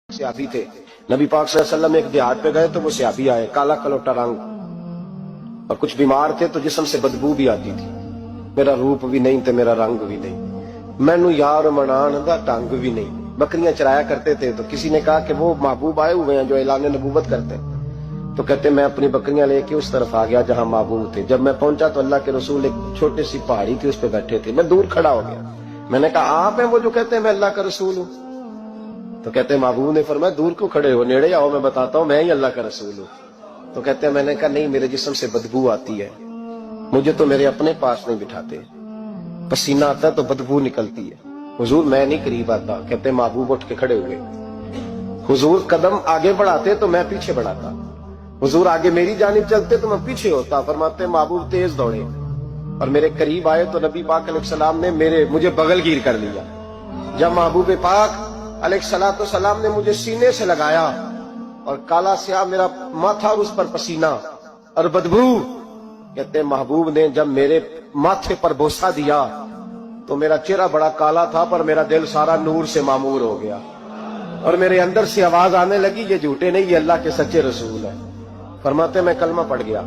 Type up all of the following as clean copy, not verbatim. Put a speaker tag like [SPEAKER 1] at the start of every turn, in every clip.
[SPEAKER 1] सियाबी थे। नबी पाक सल्लल्लाहु अलैहि वसल्लम एक देहात पे गए तो वो सियाबी आए, काला कलोटा रंग, और कुछ बीमार थे तो जिस्म से बदबू भी आती थी। मेरा रूप भी नहीं ते मेरा रंग भी नहीं, मैनू यार मनान दा ढंग भी नहीं। बकरियां चराया करते थे तो किसी ने कहा कि वो महबूब आए हुए हैं जो ऐलान नबूवत करते हैं। तो कहते मैं अपनी बकरियां लेके उस तरफ आ गया जहां महबूब थे। जब मैं पहुंचा तो अल्लाह के रसूल एक छोटी सी पहाड़ी थी उस पर बैठे थे। मैं दूर खड़ा हो गया। मैंने कहा आप हैं वो जो कहते हैं मैं अल्लाह का रसूल हूं? तो कहते हैं महबूब ने फरमाया दूर क्यों खड़े हो, नेड़े आओ, मैं बताता हूं मैं ही अल्लाह का रसूल हूं। तो कहते हैं मैंने कहा नहीं, मेरे जिस्म से बदबू आती है, मुझे तो मेरे अपने पास नहीं बिठाते, पसीना आता है तो बदबू निकलती है। हुजूर मैं नहीं करीब आता। कहते महबूब उठ के खड़े हुए। हुजूर कदम आगे बढ़ाते तो मैं पीछे बढ़ाता, हुजूर आगे मेरी जानिब चलते तो मैं पीछे होता। फरमाते महबूब तेज दौड़े और मेरे करीब आए तो नबी पाक अलैहिस्सलाम ने मुझे बगलगीर कर लिया। जब महबूब पाक अलैहिस्सलाम ने मुझे सीने से लगाया और काला स्याह मेरा माथा और उस पर पसीना और बदबू, कहते महबूब ने जब मेरे माथे पर बोसा दिया तो मेरा चेहरा बड़ा काला था पर मेरा दिल सारा नूर से मामूर हो गया और मेरे अंदर से आवाज आने लगी ये झूठे नहीं, ये अल्लाह के सच्चे रसूल है। फरमाते मैं कलमा पढ़ गया।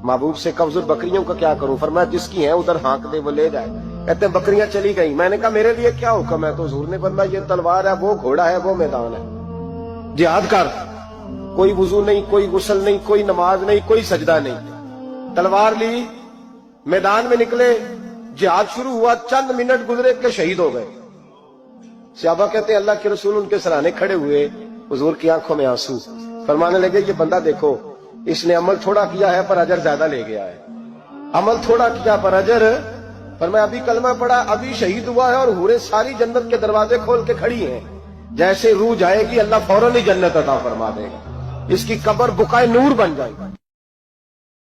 [SPEAKER 1] महबूब से कहा हुजूर बकरियों का क्या करूं? फरमाया जिसकी है उधर हाँक दे वो ले जाए। कहते बकरियां चली गई। मैंने कहा मेरे लिए क्या हुक्म है? तो हुजूर ने फरमाया ये तलवार है, वो घोड़ा है, वो मैदान है, जिहाद कर। कोई वुजू नहीं, कोई गुस्ल नहीं, कोई नमाज नहीं, कोई सजदा नहीं। तलवार ली, मैदान में निकले, जिहाद शुरू हुआ। चंद मिनट गुजरे के शहीद हो गए। सहाबा कहते अल्लाह के रसूल उनके सराहने खड़े हुए, हुजूर की आंखों में आंसू। फरमाने लगे ये बंदा देखो, इसने अमल थोड़ा किया है पर अजर ज्यादा ले गया है, अमल थोड़ा किया पर अजर। फरमाया अभी कलमा पड़ा, अभी शहीद हुआ है और हूरें सारी जन्नत के दरवाजे खोल के खड़ी हैं। जैसे रूह जाएगी अल्लाह फौरन ही जन्नत अता फरमा देगा, इसकी कब्र बुकाए नूर बन जाएगी।